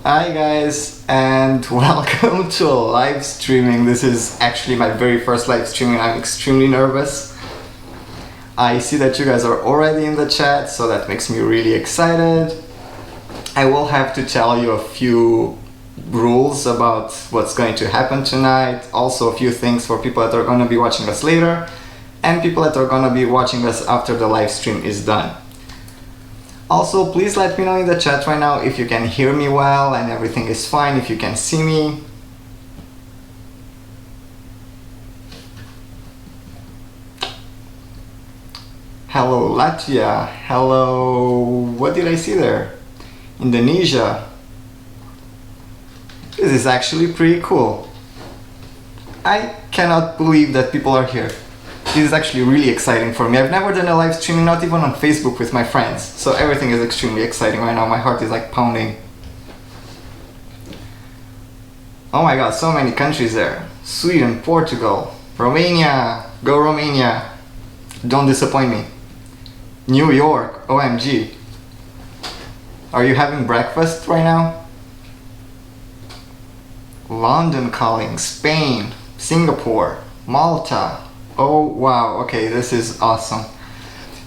Hi guys, and welcome to a live streaming. This is actually my very first live streaming. I'm extremely nervous. I see that you guys are already in the chat, so that makes me really excited. I will have to tell you a few rules about what's going to happen tonight. Also a few things for people that are going to be watching us later and people that are going to be watching us after the live stream is done. Also, please let me know in the chat right now if you can hear me well and everything is fine, if you can see me. Hello Latvia, hello, what did I see there? Indonesia. This is actually pretty cool. I cannot believe that people are here. This is actually really exciting for me. I've never done a live streaming, not even on Facebook with my friends. So everything is extremely exciting right now. My heart is like pounding. Oh my god, so many countries there. Sweden, Portugal, Romania. Go Romania. Don't disappoint me. New York, OMG. Are you having breakfast right now? London calling, Spain, Singapore, Malta. Oh wow, okay, this is awesome.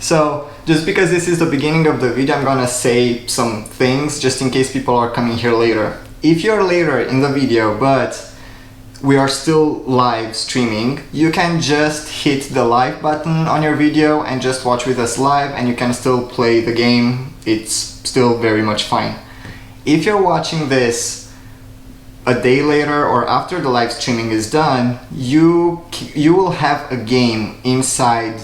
So, just because this is the beginning of the video, I'm gonna say some things just in case people are coming here later. If you're later in the video, but we are still live streaming, you can just hit the live button on your video and just watch with us live, and you can still play the game. It's still very much fine. If you're watching this a day later or after the live streaming is done, you will have a game inside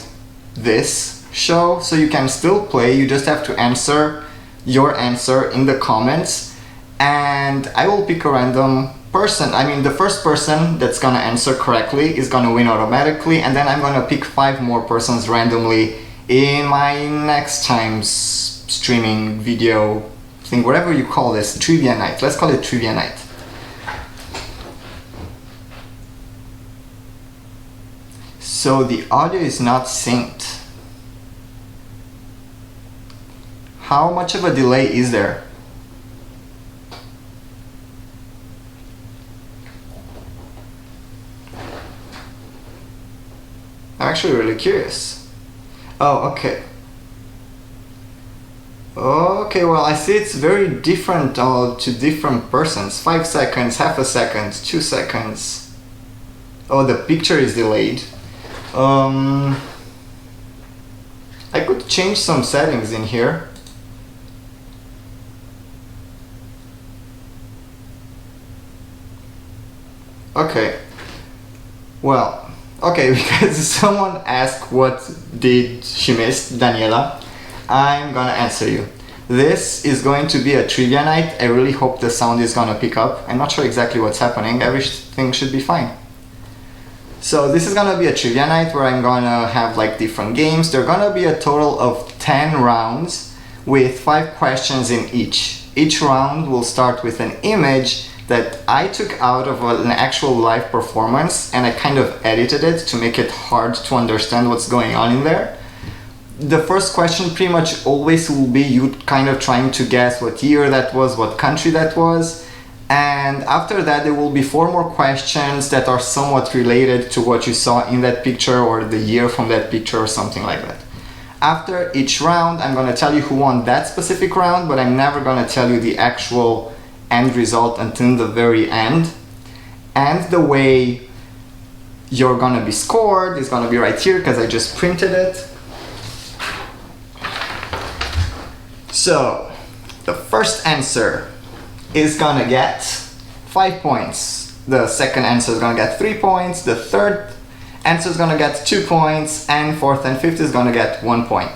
this show, so you can still play. You just have to answer your answer in the comments, and I will pick a random person. I mean, the first person that's gonna answer correctly is gonna win automatically, and then I'm gonna pick 5 more persons randomly in my next time's streaming video thing, whatever you call this, trivia night. Let's call it trivia night. So the audio is not synced. How much of a delay is there? I'm actually really curious. Oh, okay. Okay, well, I see it's very different to different persons. 5 seconds, half a second, 2 seconds. Oh, the picture is delayed. I could change some settings in here. Okay. Well, okay, because someone asked what did she miss, Daniela, I'm gonna answer you. This is going to be a trivia night. I really hope the sound is gonna pick up. I'm not sure exactly what's happening. Everything should be fine. So this is gonna be a trivia night where I'm gonna have like different games. There are gonna be a total of 10 rounds with 5 questions in each. Each round will start with an image that I took out of an actual live performance, and I kind of edited it to make it hard to understand what's going on in there. The first question pretty much always will be you kind of trying to guess what year that was, what country that was. And after that, there will be 4 more questions that are somewhat related to what you saw in that picture or the year from that picture or something like that. After each round, I'm gonna tell you who won that specific round, but I'm never gonna tell you the actual end result until the very end. And the way you're gonna be scored is gonna be right here, because I just printed it. So, the first answer is gonna get 5 points. The second answer is gonna get 3 points. The third answer is gonna get 2 points, and fourth and fifth is gonna get 1 point.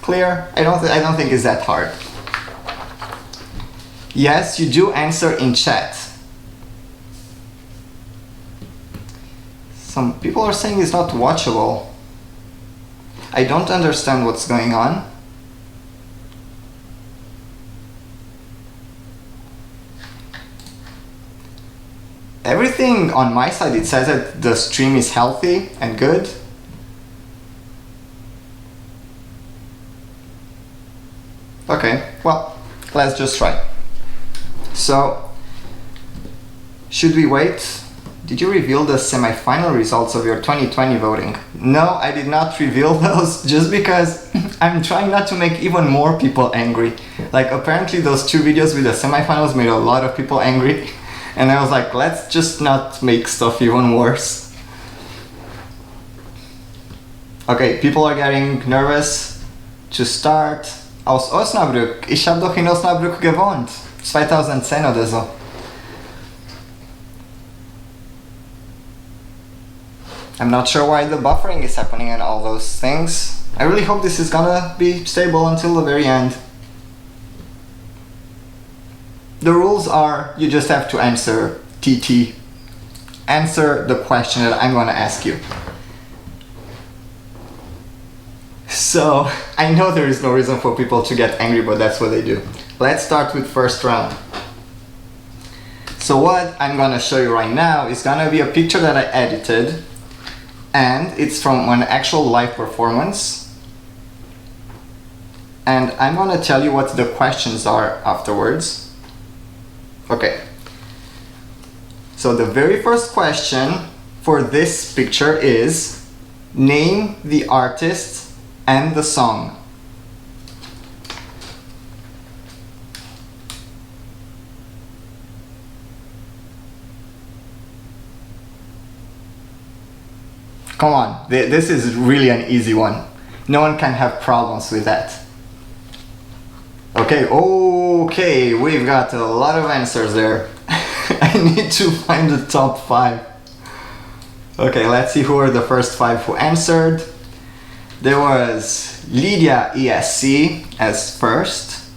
Clear? I don't think it's that hard. Yes, you do answer in chat. Some people are saying it's not watchable. I don't understand what's going on. Everything on my side, it says that the stream is healthy and good. Okay, well, let's just try. So, should we wait? Did you reveal the semi-final results of your 2020 voting? No, I did not reveal those just because I'm trying not to make even more people angry. Like, apparently those two videos with the semi-finals made a lot of people angry, and I was like, let's just not make stuff even worse. Okay, people are getting nervous to start. Aus Osnabrück. Ich habe doch in Osnabrück gewohnt. 2010 oder so. I'm not sure why the buffering is happening and all those things. I really hope this is gonna be stable until the very end. The rules are you just have to answer TT. Answer the question that I'm gonna ask you. So, I know there is no reason for people to get angry, but that's what they do. Let's start with first round. So what I'm gonna show you right now is gonna be a picture that I edited, and it's from an actual live performance. And I'm gonna tell you what the questions are afterwards. Okay. So the very first question for this picture is, name the artist and the song. Come on, this is really an easy one. No one can have problems with that. Okay, we've got a lot of answers there. I need to find the top 5. Okay, let's see who are the first 5 who answered. There was Lydia ESC as first.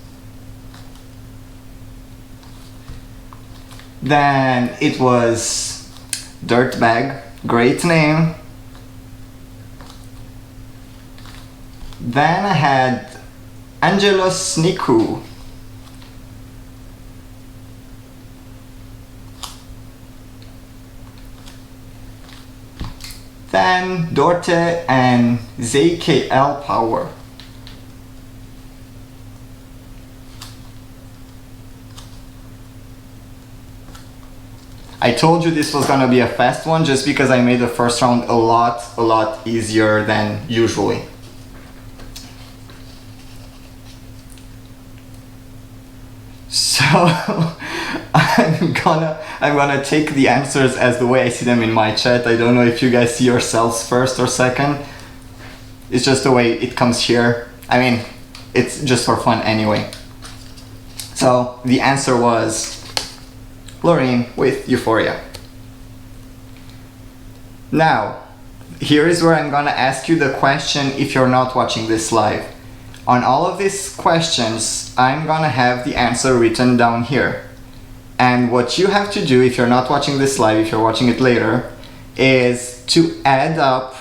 Then it was Dirtbag, great name. Then I had Angelos Niku. Then Dorte and ZKL Power. I told you this was gonna be a fast one just because I made the first round a lot easier than usually. So I'm gonna take the answers as the way I see them in my chat. I don't know if you guys see yourselves first or second. It's just the way it comes here. I mean, it's just for fun anyway. So the answer was Loreen with Euphoria. Now, here is where I'm gonna ask you the question if you're not watching this live. On all of these questions, I'm gonna have the answer written down here. And what you have to do if you're not watching this live, if you're watching it later, is to add up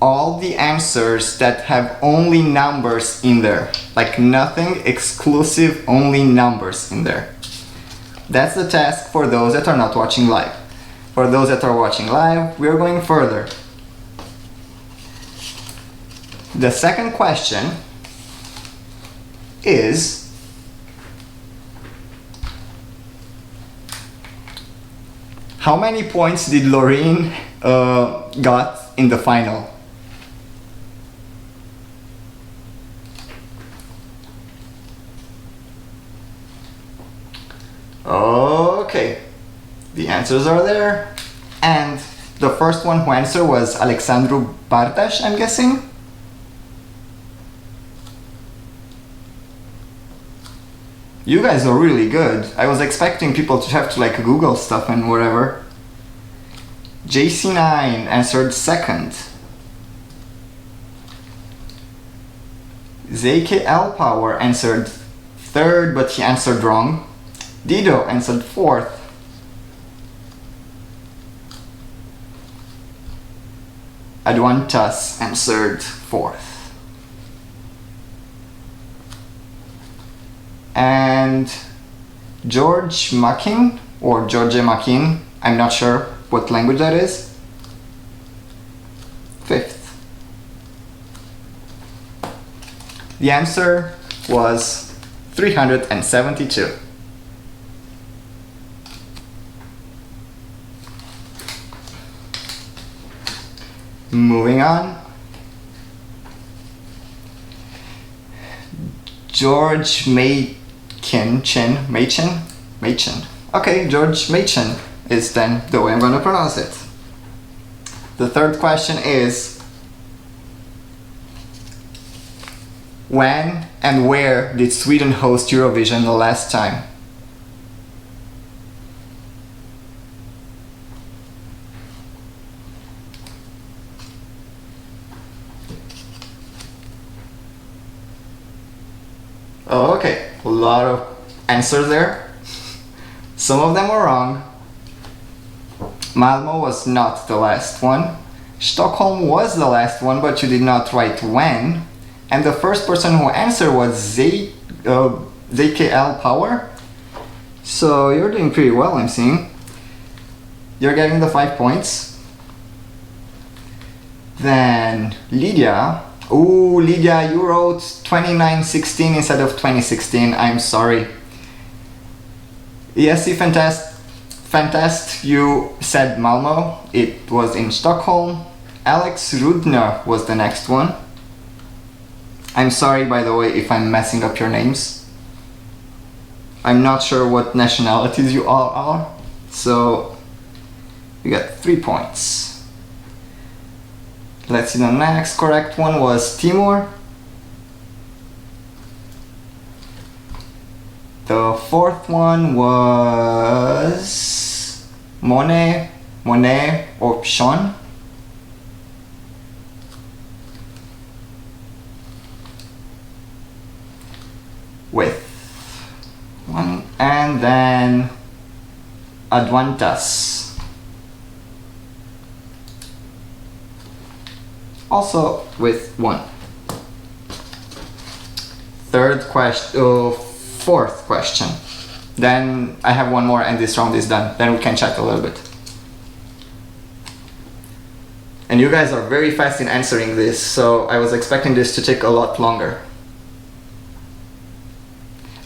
all the answers that have only numbers in there. Like nothing exclusive, only numbers in there. That's the task for those that are not watching live. For those that are watching live, we are going further. The second question is, how many points did Loreen got in the final? Okay, the answers are there, and the first one who answered was Alexandru Bartash, I'm guessing. You guys are really good. I was expecting people to have to like Google stuff and whatever. JC9 answered second. ZKL Power answered third, but he answered wrong. Dido answered fourth. Adwantas answered fourth. And George Makin, or George Makin, I'm not sure what language that is, fifth. The answer was 372. Moving on. George Machen. Okay, George Machen is then the way I'm gonna pronounce it. The third question is, when and where did Sweden host Eurovision the last time? Oh, okay, a lot of answers there. Some of them were wrong. Malmo was not the last one. Stockholm was the last one, but you did not write when. And the first person who answered was ZKL Power. So you're doing pretty well, I'm seeing. You're getting the 5 points. Then Lydia. Ooh, Lydia, you wrote 2916 instead of 2016. I'm sorry. ESC Fantast, you said Malmo. It was in Stockholm. Alex Rudner was the next one. I'm sorry, by the way, if I'm messing up your names. I'm not sure what nationalities you all are. So, you got 3 points. Let's see, the next correct one was Timur. The fourth one was Monet or Sean. With one, and then Advantas. Also with 1. Fourth question. Then I have one more and this round is done. Then we can chat a little bit. And you guys are very fast in answering this, so I was expecting this to take a lot longer.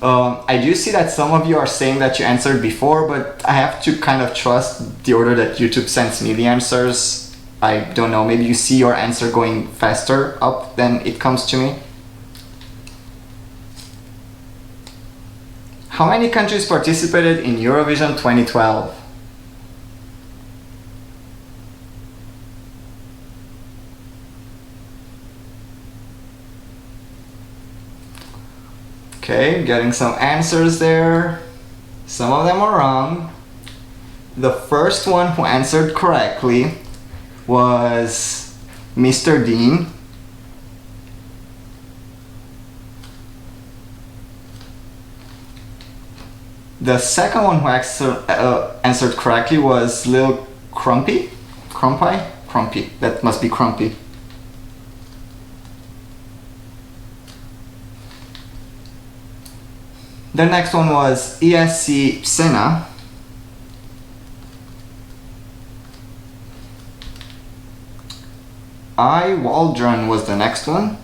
I do see that some of you are saying that you answered before, but I have to kind of trust the order that YouTube sends me the answers. I don't know, maybe you see your answer going faster up than it comes to me. How many countries participated in Eurovision 2012? Okay, getting some answers there. Some of them are wrong. The first one who answered correctly was Mr. Dean. The second one who answered correctly was Lil Crumpy. Crumpy. That must be Crumpy. The next one was ESC Sena. I Waldron was the next one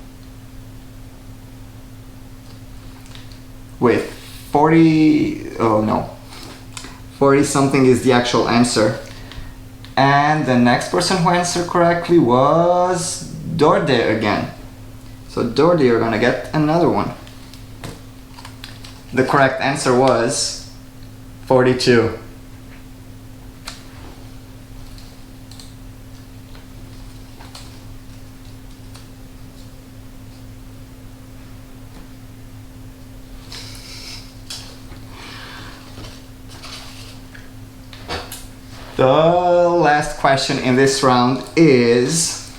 with 40 something is the actual answer. And the next person who answered correctly was Dorde again. So Dorde, you're gonna get another one. The correct answer was 42. The last question in this round is,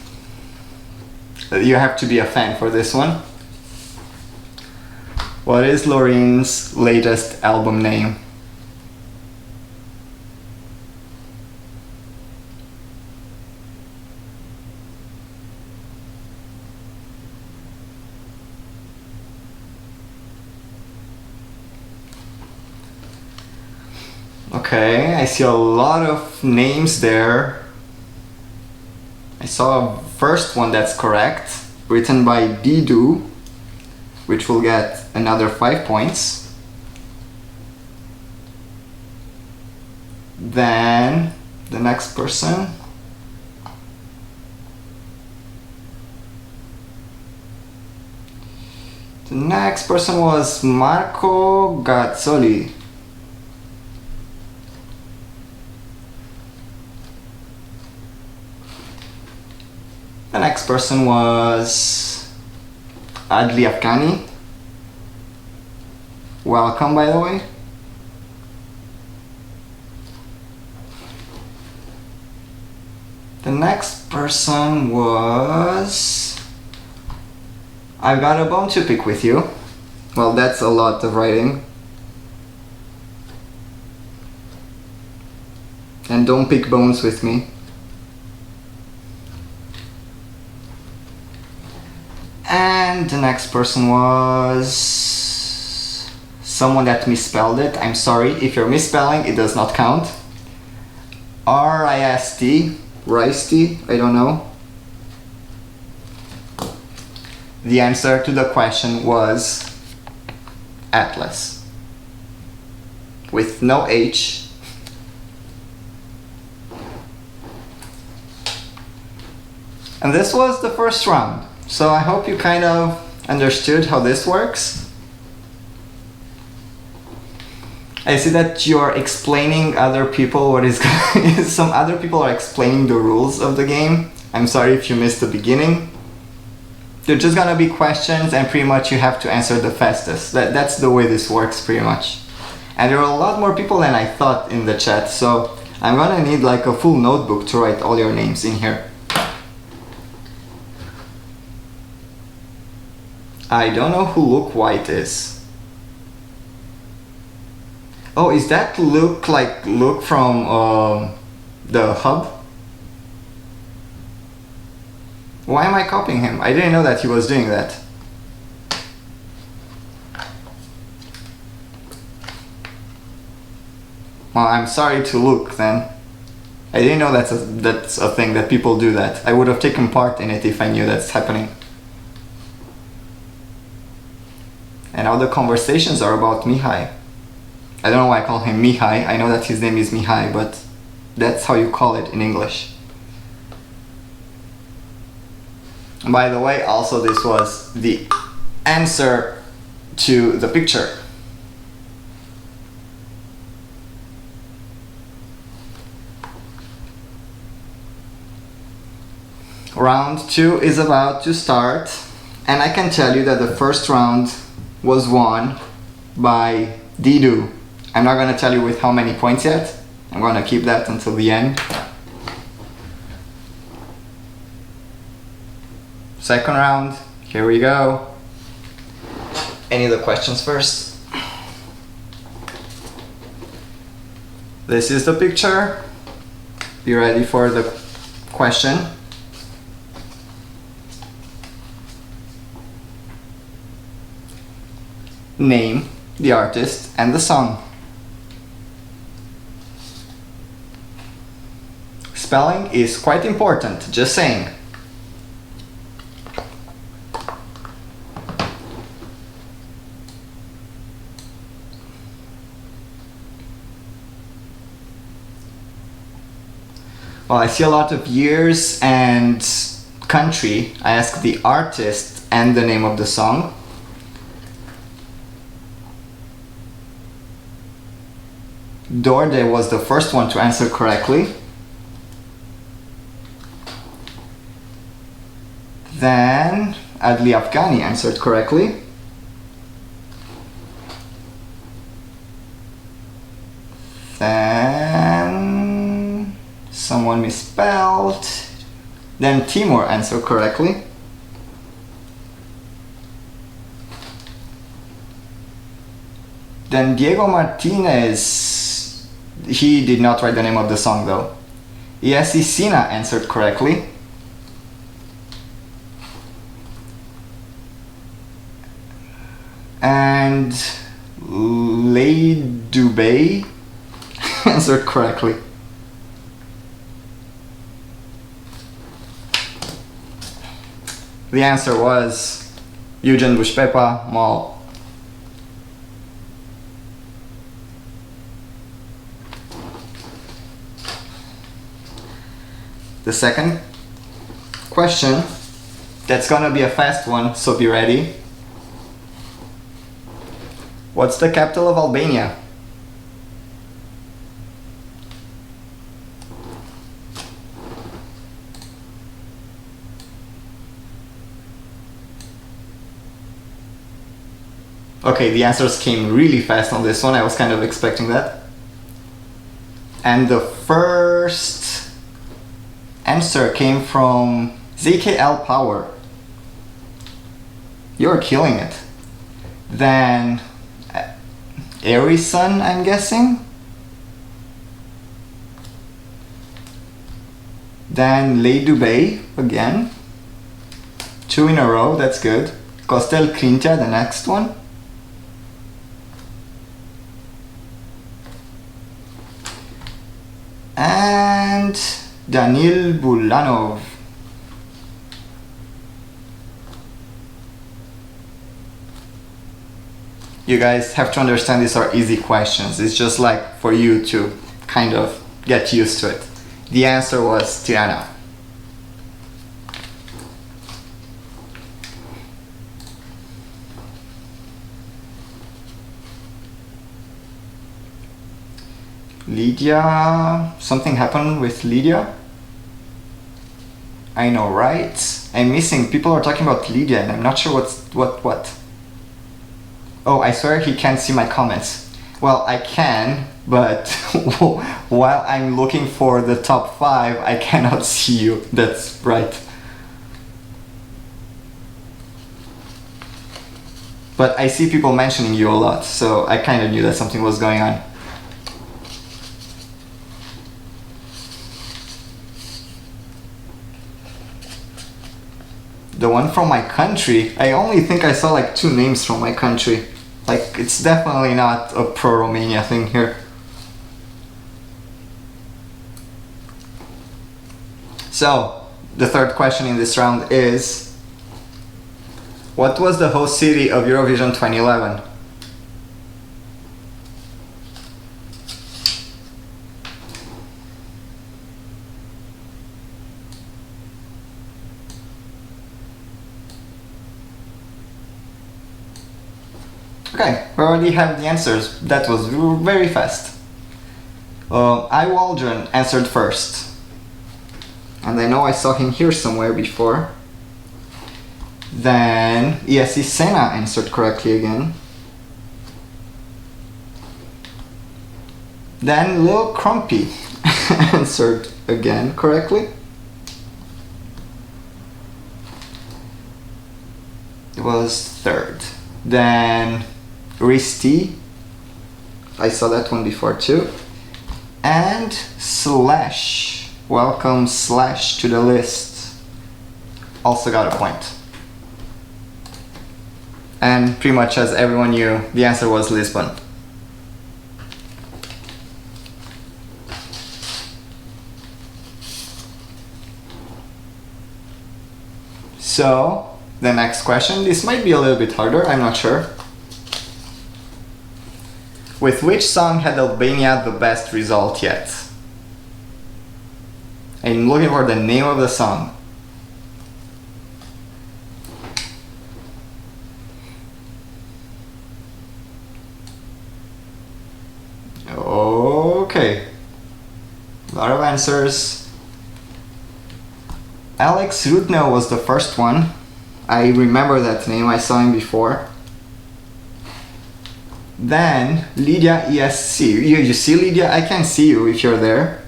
you have to be a fan for this one. What is Lorene's latest album name? Okay, I see a lot of names there. I saw a first one that's correct, written by Didu, which will get another 5 points. Then the next person The next person was Marco Gazzoli. The next person was Adli Afghani. Welcome, by the way. The next person was... I've got a bone to pick with you. Well, that's a lot of writing. And don't pick bones with me. And the next person was someone that misspelled it. I'm sorry, if you're misspelling, it does not count. R-I-S-T, Rice-T, I don't know. The answer to the question was Atlas, with no H. And this was the first round. So I hope you kind of understood how this works. I see that you're explaining other people what is some other people are explaining the rules of the game. I'm sorry if you missed the beginning. They're just gonna be questions and pretty much you have to answer the fastest. That's the way this works pretty much. And there are a lot more people than I thought in the chat, so I'm gonna need like a full notebook to write all your names in here. I don't know who Luke White is. Oh, is that Luke like Luke from the hub? Why am I copying him? I didn't know that he was doing that. Well, I'm sorry to Luke then. I didn't know that's a thing that people do that. I would have taken part in it if I knew that's happening. And now the conversations are about Mihai. I don't know why I call him Mihai. I know that his name is Mihai, but that's how you call it in English. By the way, also this was the answer to the picture. Round 2 is about to start, and I can tell you that the first round was won by Didu. I'm not going to tell you with how many points yet. I'm going to keep that until the end. Second round, here we go. Any of the questions first? This is the picture. Be ready for the question. Name the artist and the song. Spelling is quite important, just saying. Well, I see a lot of years and country. I ask the artist and the name of the song. Dorde was the first one to answer correctly. Then Adli Afghani answered correctly. Then someone misspelled. Then Timur answered correctly. Then Diego Martinez, he did not write the name of the song though. Yesi Sina answered correctly. And Lei Dubey answered correctly. The answer was Eugen Bushpepa Mall. The second question, that's gonna be a fast one, so be ready. What's the capital of Albania? Okay, the answers came really fast on this one. I was kind of expecting that. And the first answer came from ZKL Power. You're killing it. Then Arison, I'm guessing. Then Lei Dubay again. 2 in a row, that's good. Costel Crintia, the next one. And Danil Bulanov. You guys have to understand these are easy questions. It's just like for you to kind of get used to it. The answer was Tirana. Lydia, something happened with Lydia? I know, right? I'm missing, people are talking about Lydia and I'm not sure what. Oh, I swear he can't see my comments. Well, I can, but while I'm looking for the top 5, I cannot see you. That's right. But I see people mentioning you a lot, so I kind of knew that something was going on. The one from my country, I only think I saw like 2 names from my country. Like, it's definitely not a pro-Romania thing here. So, the third question in this round is, what was the host city of Eurovision 2011? Okay, we already have the answers. That was very fast. I Waldron answered first. And I know I saw him here somewhere before. Then ESC Sena answered correctly again. Then Lil Crumpy answered again correctly. It was third. Then Risti, I saw that one before too. And Slash, welcome Slash to the list, also got a point. And pretty much as everyone knew, the answer was Lisbon. So, the next question, this might be a little bit harder, I'm not sure. With which song had Albania the best result yet? I'm looking for the name of the song. Okay. A lot of answers. Alex Rudnell was the first one. I remember that name, I saw him before. Then Lydia ESC. You see Lydia? I can see you if you're there.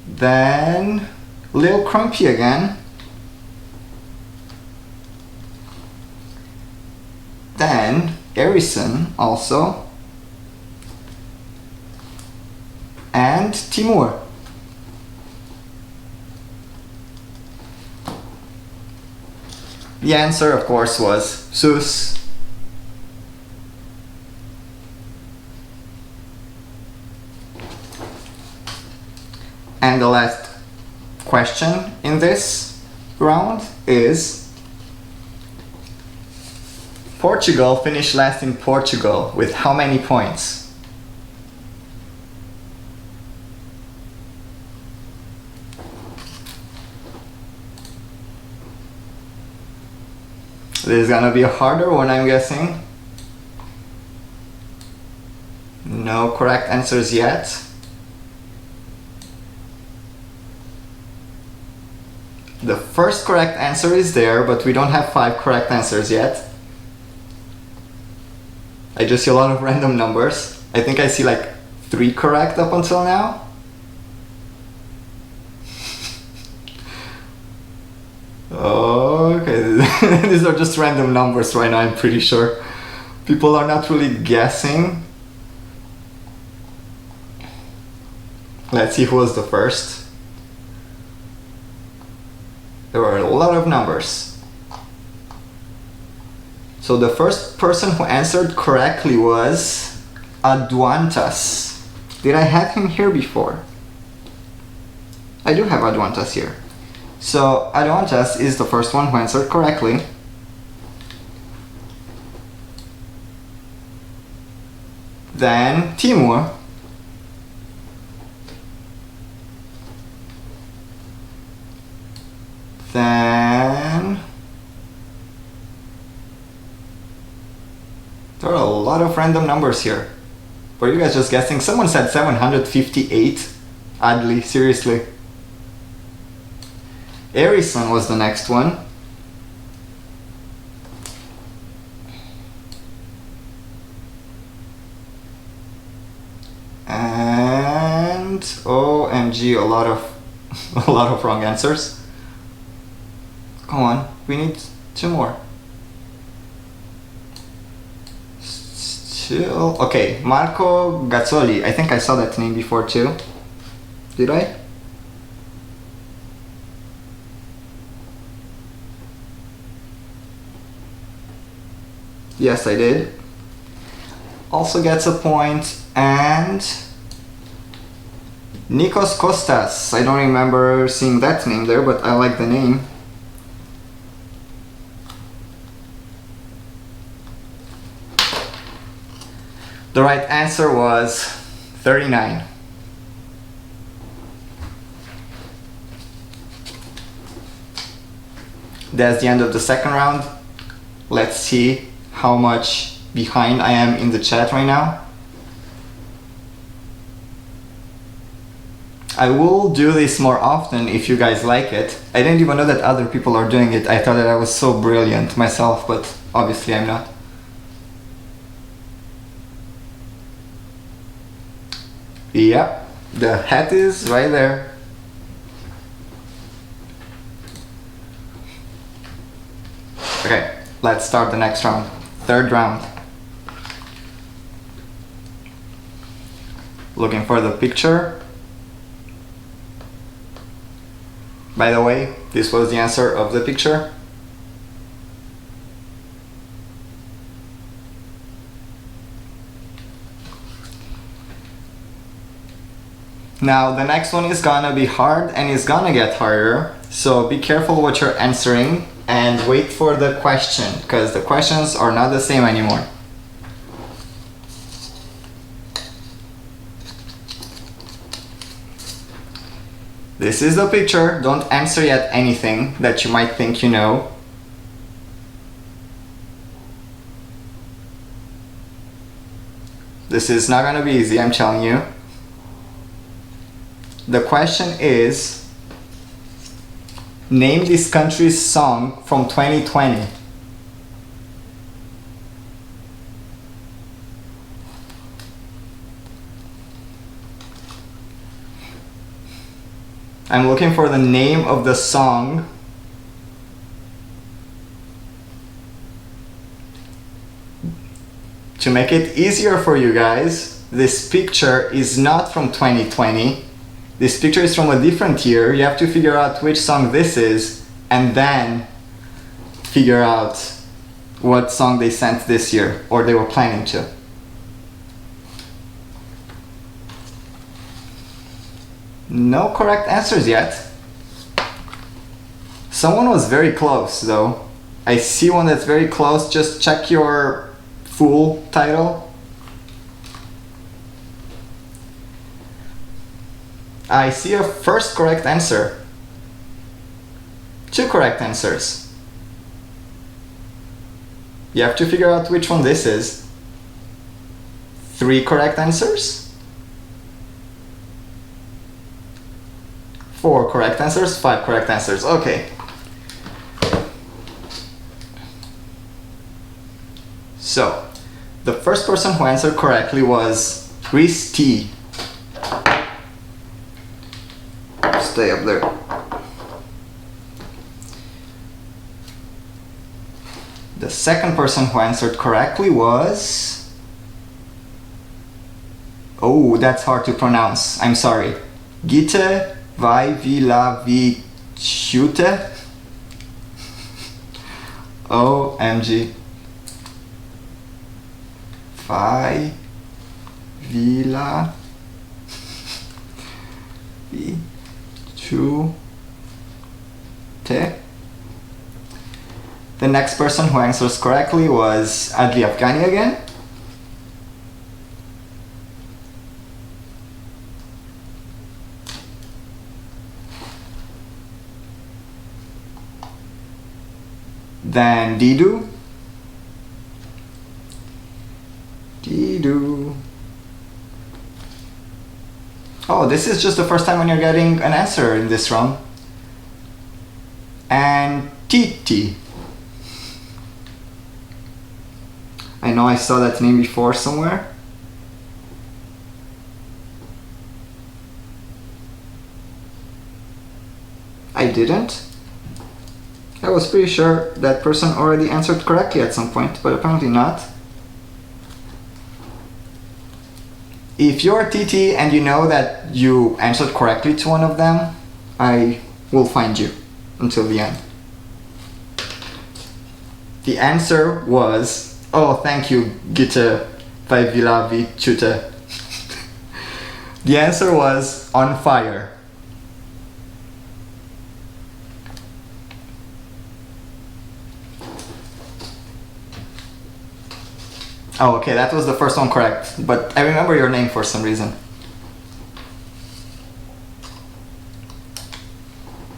Then Lil Crumpy again. Then Arison also. And Timur. The answer, of course, was Sus. And the last question in this round is, Portugal finished last in Portugal with how many points? This is gonna be a harder one, I'm guessing. No correct answers yet. The first correct answer is there, but we don't have 5 correct answers yet. I just see a lot of random numbers. I think I see like 3 correct up until now. Okay, these are just random numbers right now, I'm pretty sure. People are not really guessing. Let's see who was the first. There were a lot of numbers. So the first person who answered correctly was Aduantas. Did I have him here before? I do have Aduantas here. So Aduantas is the first one who answered correctly. Then Timur. Then there are a lot of random numbers here. Were you guys just guessing? Someone said 758. Oddly, seriously. Arison was the next one. And OMG, a lot of wrong answers. Come on, we need 2 more. Still, okay, Marco Gazzoli. I think I saw that name before too. Did I? Yes, I did. Also gets a point. And Nikos Kostas. I don't remember seeing that name there, but I like the name. The right answer was 39. That's the end of the second round. Let's see how much behind I am in the chat right now. I will do this more often if you guys like it. I didn't even know that other people are doing it. I thought that I was so brilliant myself, but obviously I'm not. Yep, the hat is right there. Okay, let's start the next round. Third round. Looking for the picture. By the way, this was the answer of the picture. Now the next one is gonna be hard and it's gonna get harder, so be careful what you're answering and wait for the question, because the questions are not the same anymore. This is the picture. Don't answer yet anything that you might think you know. This is not gonna be easy, I'm telling you. The question is, name this country's song from 2020. I'm looking for the name of the song. To make it easier for you guys, this picture is not from 2020. This picture is from a different year. You have to figure out which song this is and then figure out what song they sent this year or they were planning to. No correct answers yet. Someone was very close though. I see one that's very close. Just check your full title. I see a first correct answer. 2 correct answers. You have to figure out which one this is. 3 correct answers? 4 correct answers? 5 correct answers. Okay. So, the first person who answered correctly was Chris T. Stay up there. The second person who answered correctly was... Oh, that's hard to pronounce. I'm sorry. Gite Vaivilavichute. OMG. Vaivilavichute. The next person who answers correctly was Adli Afghani again. Then Didu. Oh, this is just the first time when you're getting an answer in this round. And Titi. I know I saw that name before somewhere. I didn't. I was pretty sure that person already answered correctly at some point, but apparently not. If you're TT and you know that you answered correctly to one of them, I will find you until the end. The answer was... Oh, thank you, Gita Vaivilavichute. The answer was On Fire. Oh, okay, that was the first one correct, but I remember your name for some reason.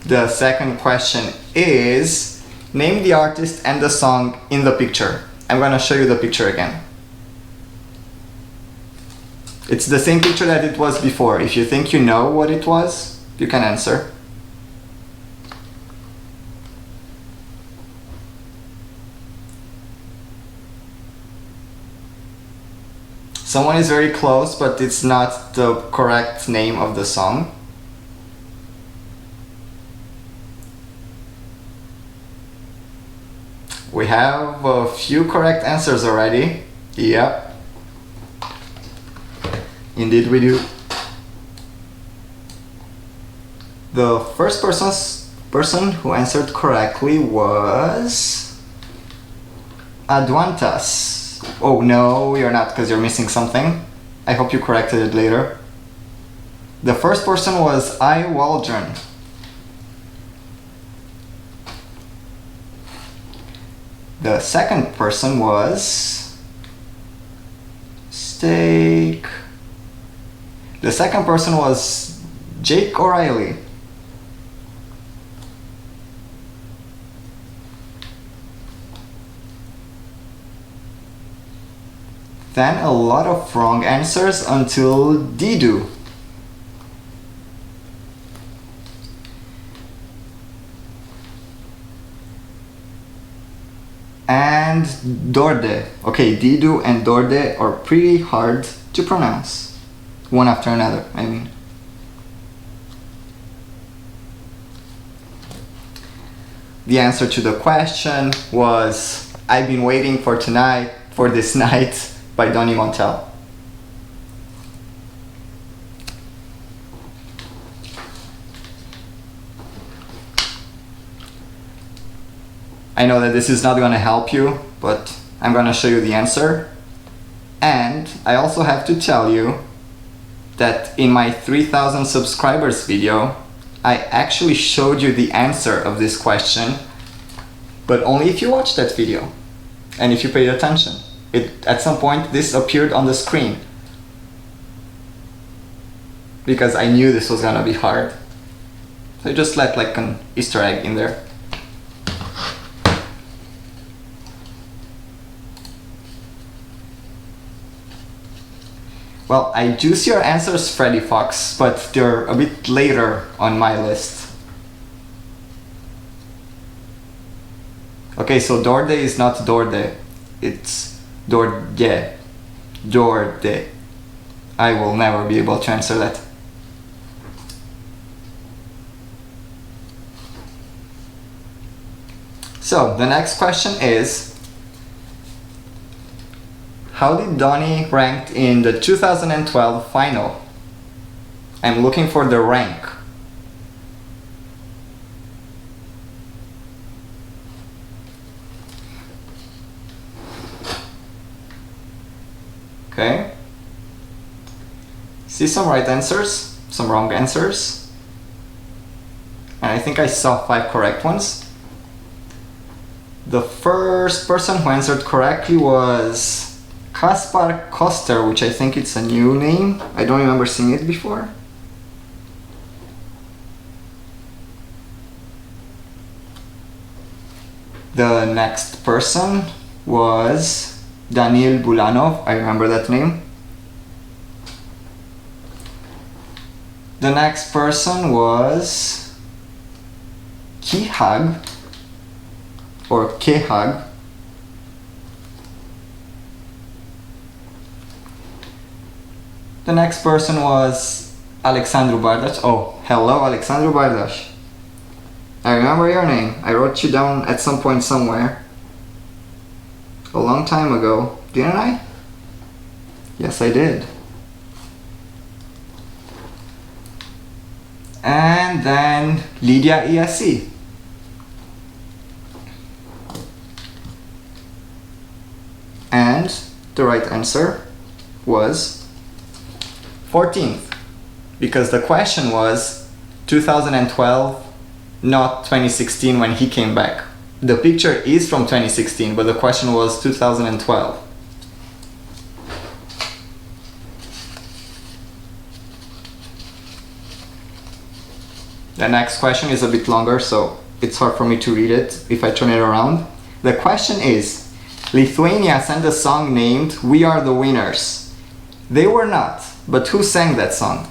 The second question is, name the artist and the song in the picture. I'm gonna show you the picture again. It's the same picture that it was before. If you think you know what it was, you can answer. Someone is very close, but it's not the correct name of the song. We have a few correct answers already. Yep. Indeed we do. The first person who answered correctly was... Adwantas. Oh no, you're not, because you're missing something. I hope you corrected it later. The first person was I. Waldron. The second person was Steak. The second person was Jake O'Reilly. Then a lot of wrong answers until Didu. And Dorde. Okay, Didu and Dorde are pretty hard to pronounce. One after another, I mean. The answer to the question was I've Been Waiting for Tonight, for This Night by Donny Montel. I know that this is not going to help you, but I'm going to show you the answer. And I also have to tell you that in my 3000 subscribers video, I actually showed you the answer of this question, but only if you watched that video and if you paid attention. At some point this appeared on the screen because I knew this was gonna be hard. So I just let like an Easter egg in there. Well, I do see your answers, Freddy Fox, but they're a bit later on my list. Okay, so Dorde is not Dorde, it's Dorde. Dorde. I will never be able to answer that. So, the next question is, how did Donny rank in the 2012 final? I'm looking for the rank. Okay. See some right answers, some wrong answers. And I think I saw 5 correct ones. The first person who answered correctly was Kaspar Koster, which I think it's a new name. I don't remember seeing it before. The next person was Daniel Bulanov. I remember that name. The next person was Kihag or Kehag. The next person was Alexandru Bardaș. Oh, hello Alexandru Bardaș. I remember your name. I wrote you down at some point somewhere. A long time ago, didn't I? Yes, I did. And then Lydia ESC. And the right answer was 14th, because the question was 2012, not 2016 when he came back. The picture is from 2016, but the question was 2012. The next question is a bit longer, so it's hard for me to read it if I turn it around. The question is, Lithuania sent a song named We Are the Winners. They were not, but who sang that song?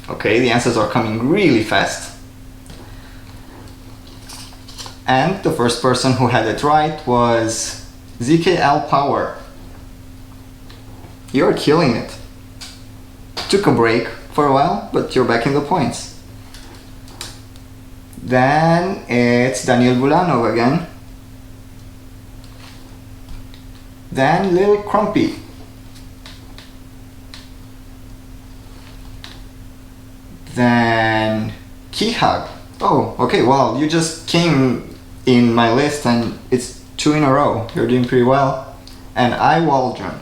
Okay, the answers are coming really fast. And the first person who had it right was ZKL Power. You're killing it. Took a break for a while, but you're back in the points. Then it's Daniel Bulanov again. Then Lil Crumpy. Then Kihag. Oh, okay, well, you just came in my list and it's 2 in a row. You're doing pretty well. And I Waldron.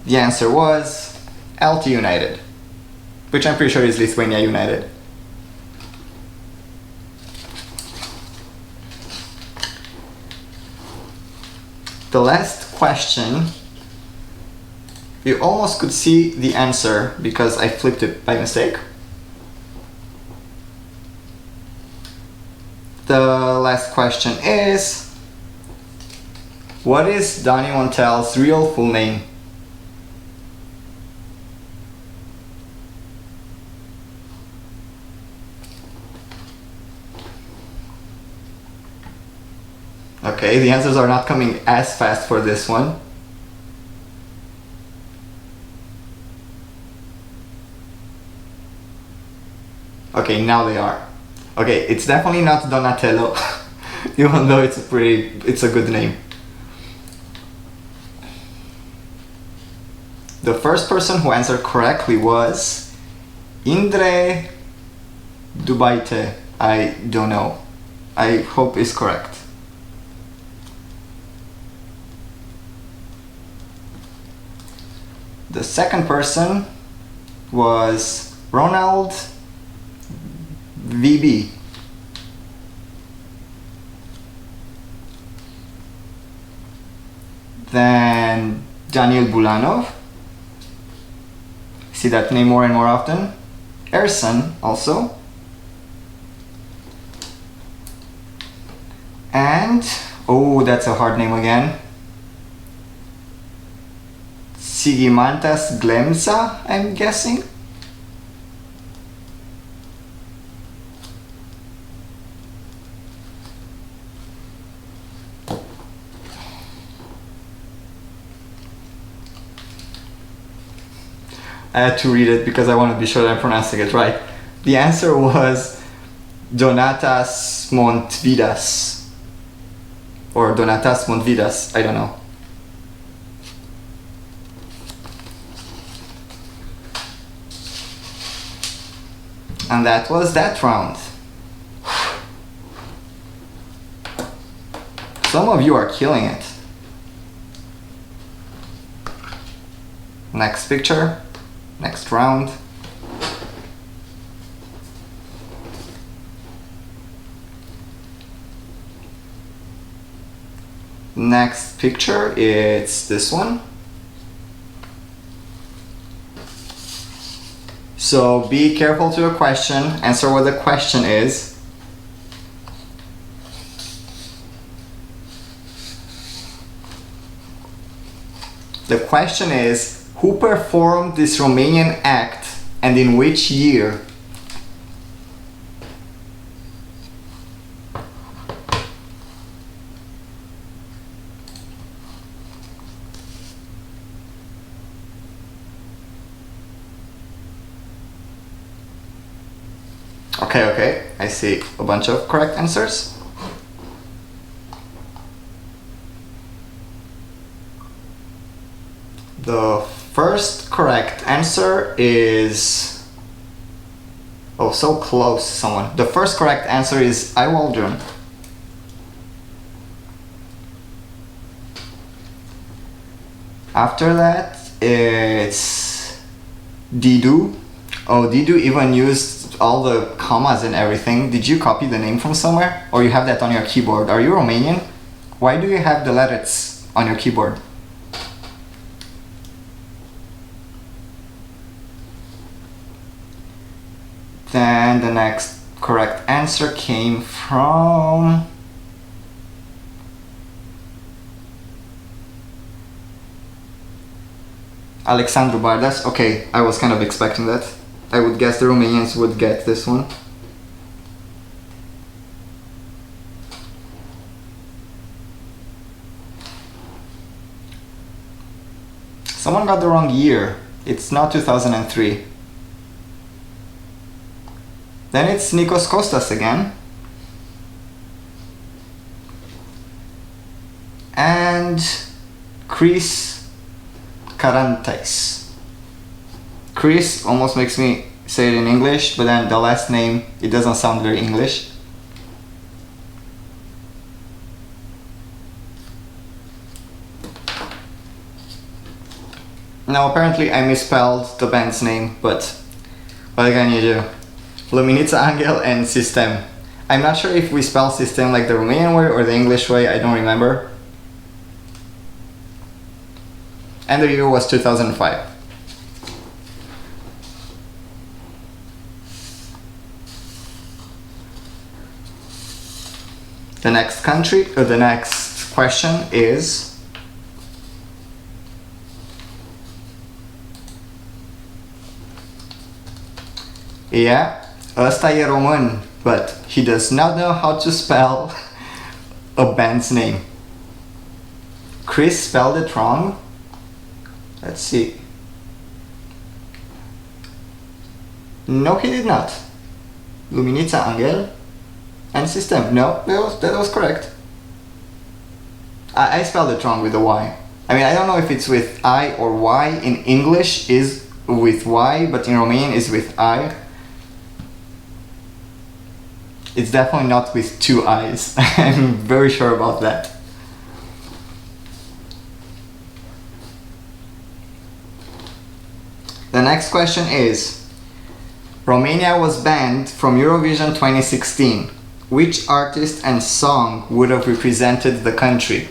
The answer was LT United, which I'm pretty sure is Lithuania United. The last question, you almost could see the answer because I flipped it by mistake. The last question is, what is Donny Montel's real full name? Okay, the answers are not coming as fast for this one. Okay, now they are. Okay, it's definitely not Donatello, even though it's a good name. The first person who answered correctly was Indre Dubaite. I don't know. I hope it's correct. The second person was Ronald VB. Then Daniel Bulanov. See that name more and more often. Ersan also. And, oh, that's a hard name again. Sigimantas Glemsa, I'm guessing. I had to read it because I want to be sure that I'm pronouncing it right. The answer was Donatas Montvidas. Or Donatas Montvidas, I don't know. And that was that round. Some of you are killing it. Next picture. Next round. Next picture, it's this one. So be careful to a question, answer what the question is. The question is, who performed this Romanian act and in which year? Okay, I see a bunch of correct answers. The first correct answer is... oh, so close, someone. The first correct answer is Iwaldron. After that, it's Didu. Oh, Didu even used all the commas and everything. Did you copy the name from somewhere? Or you have that on your keyboard? Are you Romanian? Why do you have the letters on your keyboard? Then the next correct answer came from... Alexandru Bardas. Okay, I was kind of expecting that. I would guess the Romanians would get this one. Someone got the wrong year. It's not 2003. Then it's Nikos Kostas again. And Chris Karantais. Chris almost makes me say it in English, but then the last name, it doesn't sound very English. Now apparently I misspelled the band's name, but what can you do? Luminița Angel and System. I'm not sure if we spell System like the Romanian way or the English way, I don't remember. And the year was 2005. The next country, or the next question is... yeah, ăsta e român, but he does not know how to spell a band's name. Chris spelled it wrong. Let's see. No, he did not. Luminița Angel and System. No, that was correct. I spelled it wrong with the Y. I mean, I don't know if it's with I or Y. In English is with Y, but in Romanian is with I. It's definitely not with two I's. I'm very sure about that. The next question is, Romania was banned from Eurovision 2016. Which artist and song would have represented the country?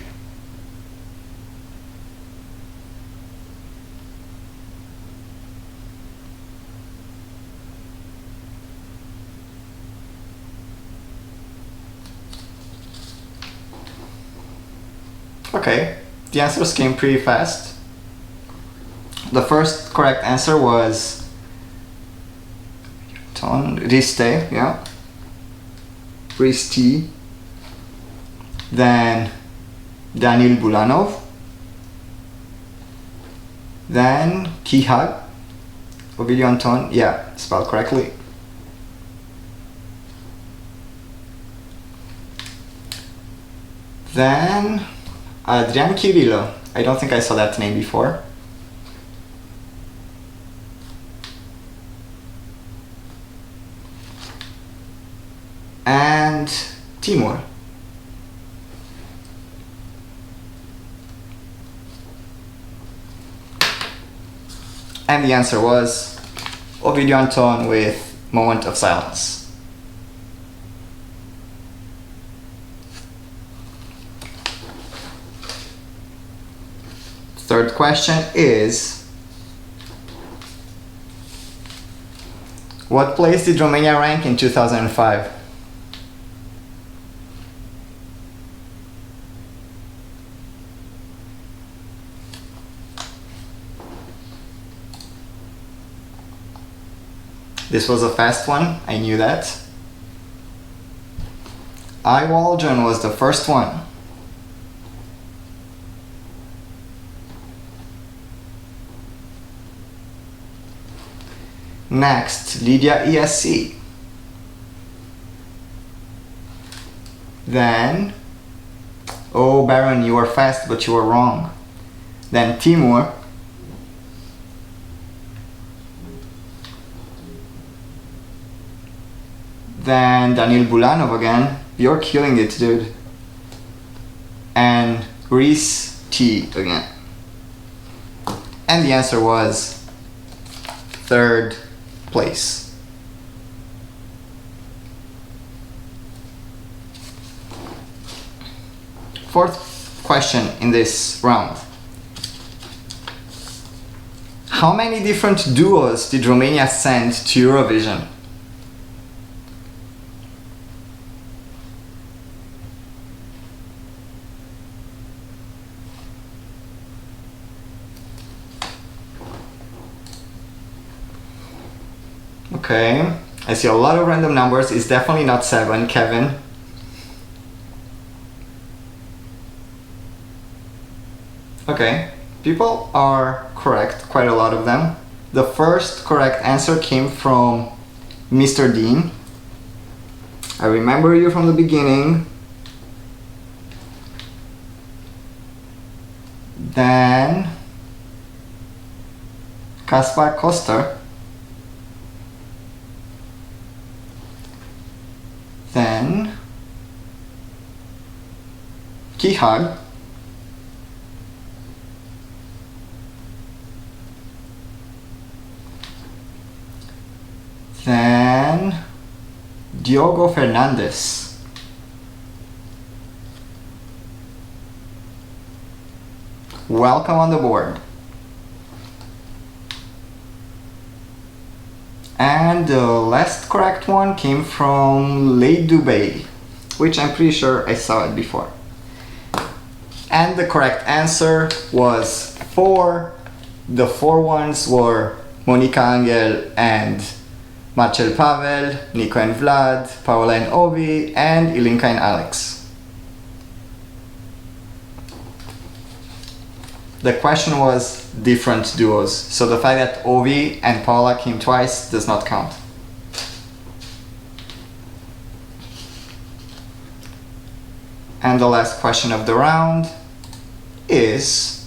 Okay, the answers came pretty fast. The first correct answer was Riste, yeah. Riste. Then Daniel Bulanov. Then Kihag. Ovidio Anton, yeah, spelled correctly. Then Adrian Kirilo. I don't think I saw that name before. And Timur. And the answer was Ovidio Anton with Moment of Silence. Third question is, what place did Romania rank in 2005? This was a fast one, I knew that. Waldron was the first one. Next, Lydia ESC. Then, oh Baron, you were fast but you were wrong. Then Timur. Then Daniel Bulanov again. You're killing it, dude. And Reese T again. And the answer was third place. Fourth question in this round. How many different duos did Romania send to Eurovision? Okay, I see a lot of random numbers. It's definitely not 7, Kevin. Okay, people are correct, quite a lot of them. The first correct answer came from Mr. Dean. I remember you from the beginning. Then Kaspar Koster. Then Kihag. Then Diogo Fernandez. Welcome on the board. And the last correct one came from Late Dubay, which I'm pretty sure I saw it before. And the correct answer was 4. The 4 ones were Monica Angel and Marcel Pavel, Nico and Vlad, Paola and Ovi, and Ilinka and Alex. The question was different duos, so the fact that Ovi and Paola came twice does not count. And the last question of the round is,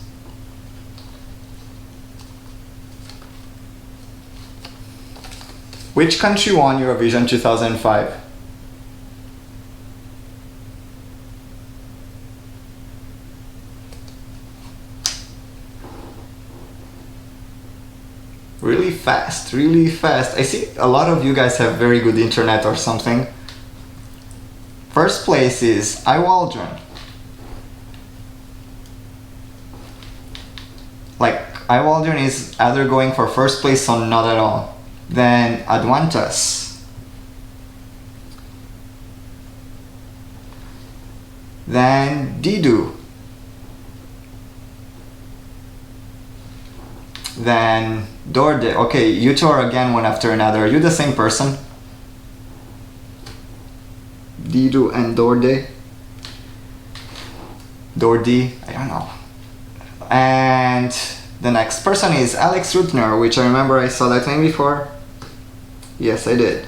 which country won Eurovision 2005? Really fast, really fast. I see a lot of you guys have very good internet or something. First place is Waldron. Like, Waldron is either going for first place or not at all. Then Adwantas. Then Didu. Then Dorde. Okay, you two are again one after another. Are you the same person? Didu and Dorde. Dordi, I don't know. And the next person is Alex Rutner, which I remember I saw that name before. Yes, I did.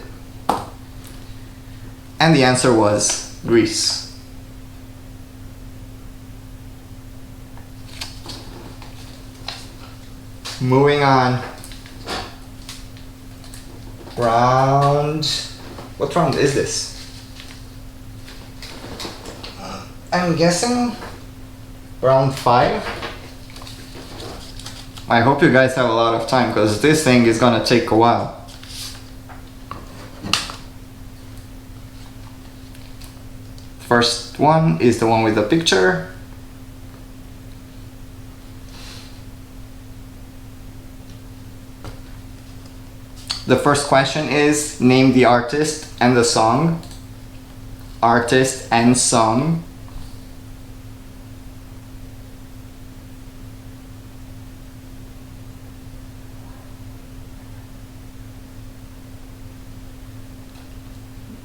And the answer was Greece. Moving on. Round... What round is this? I'm guessing round 5. I hope you guys have a lot of time because this thing is gonna take a while. First one is the one with the picture. The first question is name the artist and the song. Artist and song.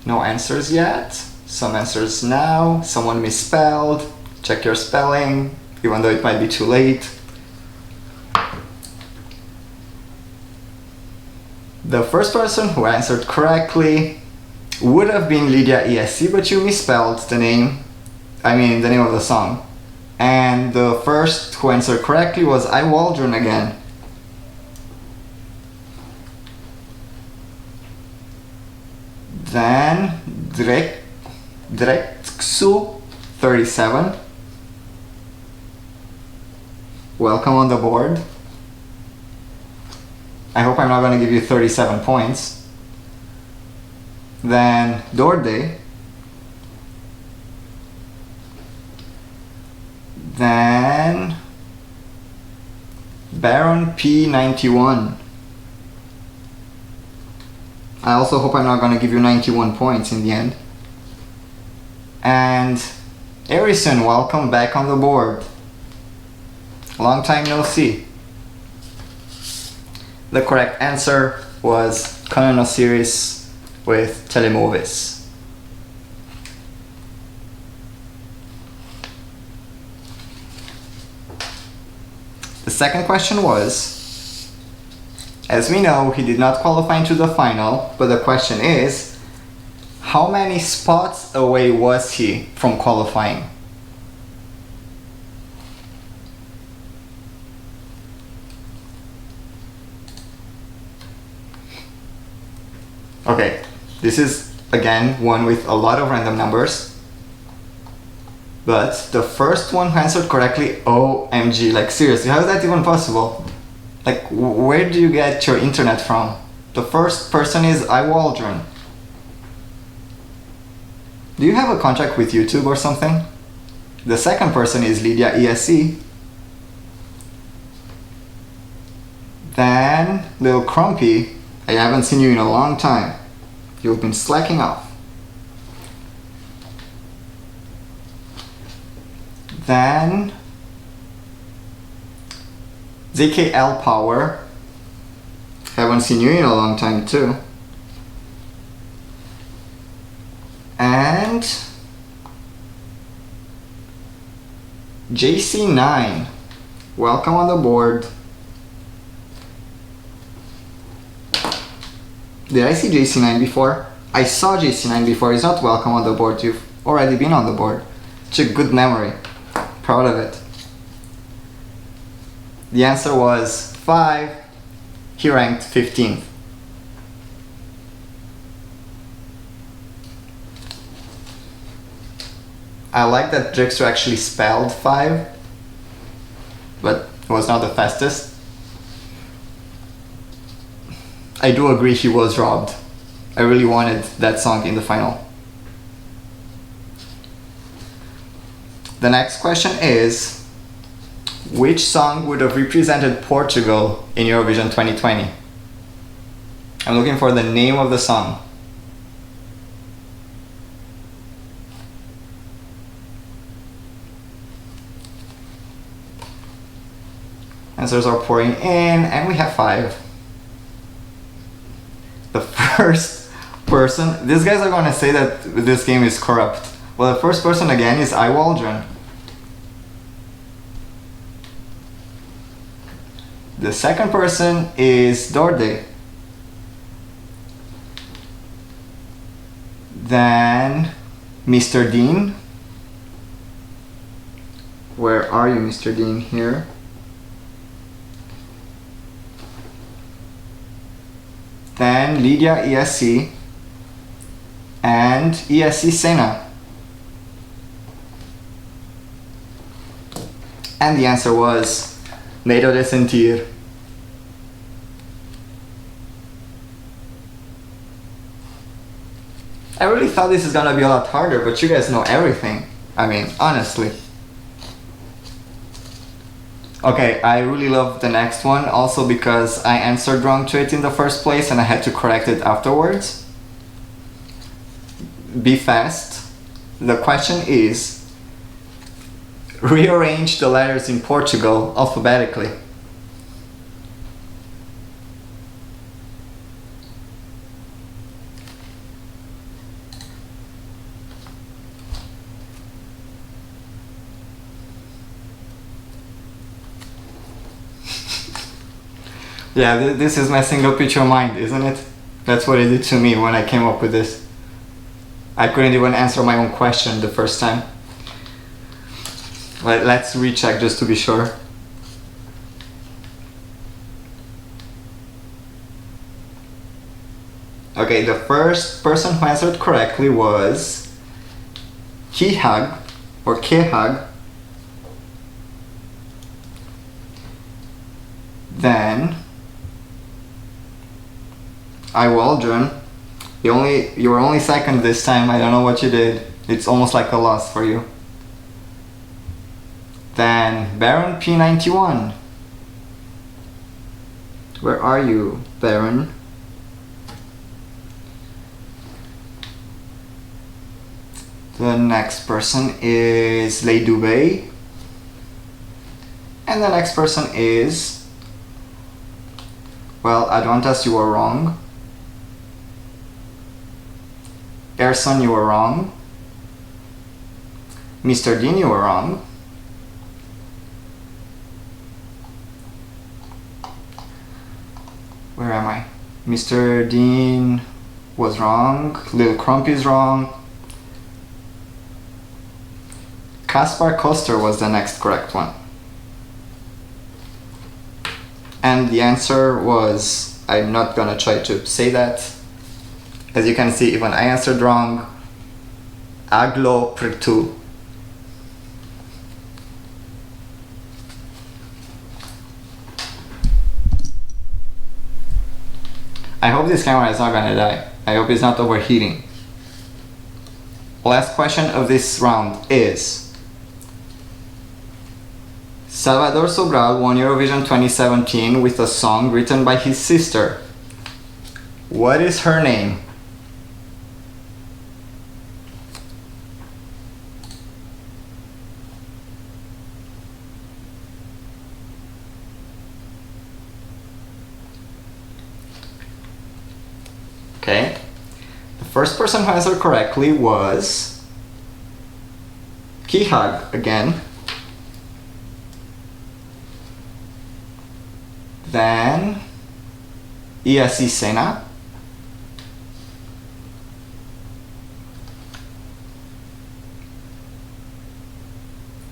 No answers yet. Some answers now. Someone misspelled. Check your spelling, even though it might be too late. The first person who answered correctly would have been Lydia ESC, but you misspelled the name. I mean, the name of the song. And the first who answered correctly was I Waldron again. Then Dreksu 37. Welcome on the board. I hope I'm not going to give you 37 points. Then Dorde. Then Baron P91. I also hope I'm not going to give you 91 points in the end. And Arison, welcome back on the board. Long time no see. The correct answer was Conan Osiris with Telemovis. The second question was, as we know, he did not qualify into the final, but the question is, how many spots away was he from qualifying? Okay, this is again one with a lot of random numbers, but the first one who answered correctly, OMG, like seriously, how is that even possible? Like, where do you get your internet from? The first person is I Waldron. Do you have a contract with YouTube or something? The second person is Lydia ESC. Then Lil Crumpy, I haven't seen you in a long time. You've been slacking off. Then ZKL Power. Haven't seen you in a long time too. And JC9. Welcome on the board. Did I see JC9 before? I saw JC9 before. He's not welcome on the board. You've already been on the board. It's a good memory. Proud of it. The answer was 5. He ranked 15th. I like that Drixter actually spelled 5, but it was not the fastest. I do agree he was robbed. I really wanted that song in the final. The next question is, which song would have represented Portugal in Eurovision 2020? I'm looking for the name of the song. Answers are pouring in, and we have 5. The first person, these guys are gonna say that this game is corrupt. Well, the first person again is I Waldron. The second person is Dorde. Then Mr. Dean. Where are you, Mr. Dean? Here. Then Lydia ESC and ESC Sena. And the answer was Neiro de Sentir. I really thought this is gonna be a lot harder, but you guys know everything. I mean, honestly. Okay, I really love the next one, also because I answered wrong to it in the first place and I had to correct it afterwards. Be fast. The question is, rearrange the letters in Portugal alphabetically. Yeah, this is messing up with your mind, isn't it? That's what it did to me when I came up with this. I couldn't even answer my own question the first time. Let's recheck just to be sure. Okay, the first person who answered correctly was Kihag or Kehag. Then I Waldron. You were only second this time. I don't know what you did. It's almost like a loss for you. Then Baron P91. Where are you, Baron? The next person is Lei Dubé. And the next person is, well, Adwantas, you were wrong. Erson, you were wrong. Mr. Dean, you were wrong. Where am I? Mr. Dean was wrong. Lil Crump is wrong. Kaspar Koster was the next correct one. And the answer was, I'm not gonna try to say that. As you can see, even I answered wrong. Aglo Pretu. I hope this camera is not gonna die. I hope it's not overheating. Last question of this round is, Salvador Sobral won Eurovision 2017 with a song written by his sister. What is her name? Okay. The first person who answered correctly was Kihag again. Then ESC Sena.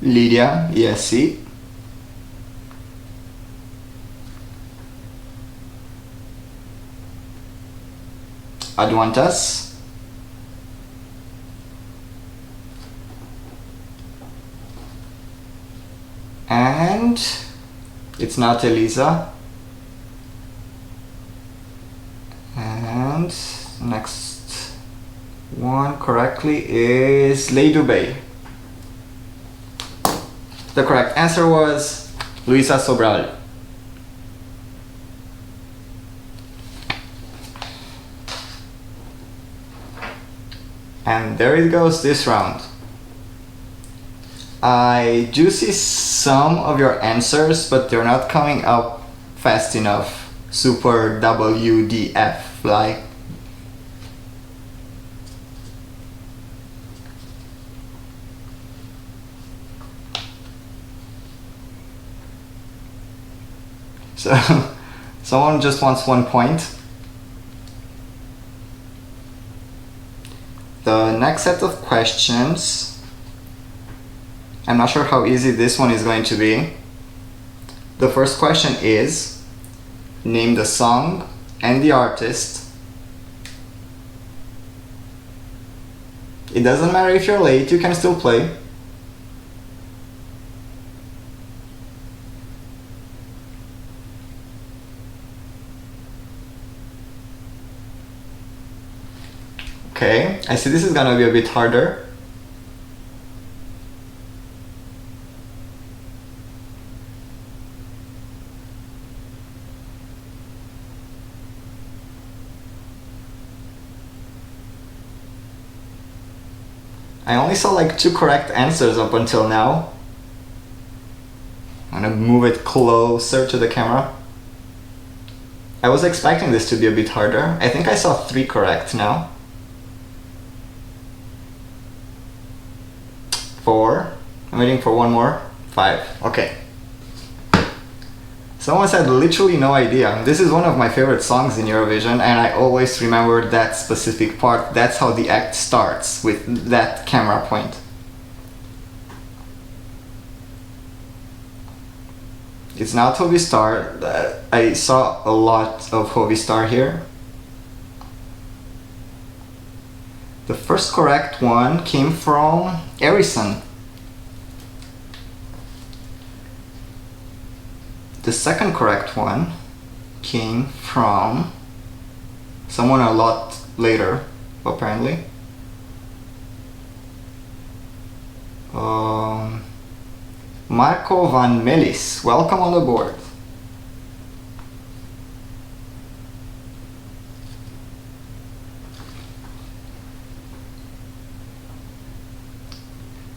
Lydia ESC. Adwantas. And it's not Elisa. And next one correctly is Lei Dubé. The correct answer was Luisa Sobral. And there it goes, this round. I do see some of your answers, but they're not coming up fast enough. Super WDF, like. So, someone just wants 1 point. The next set of questions, I'm not sure how easy this one is going to be. The first question is, name the song and the artist. It doesn't matter if you're late, you can still play. Okay, I see this is gonna be a bit harder. I only saw like 2 correct answers up until now. I'm gonna move it closer to the camera. I was expecting this to be a bit harder. I think I saw 3 correct now. 4. I'm waiting for 1 more. 5. Okay. Someone said literally no idea. This is one of my favorite songs in Eurovision, and I always remember that specific part. That's how the act starts, with that camera point. It's not Hovi Star. I saw a lot of Hovi Star here. The first correct one came from Erison. The second correct one came from someone a lot later, apparently. Marco van Melis, welcome on the board.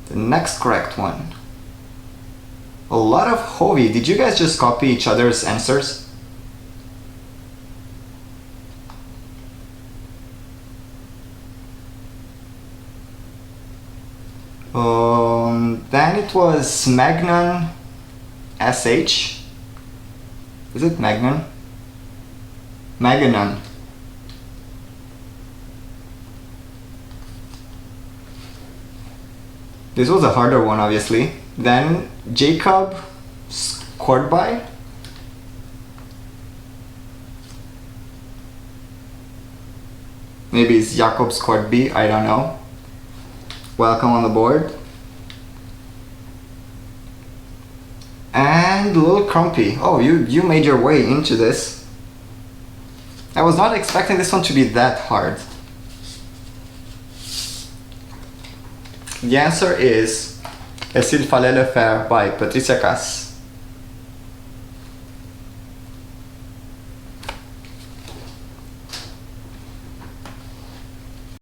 The next correct one. A lot of Hovi. Did you guys just copy each other's answers? Then it was Magnan SH. Is it Magnan? Maganan. This was a harder one, obviously. Then Jacob Squadby. Maybe it's Jakob Squadby, I don't know. Welcome on the board. And Lil Crumpy. Oh, you made your way into this. I was not expecting this one to be that hard. The answer is Est-il fallait le faire by Patricia Cass.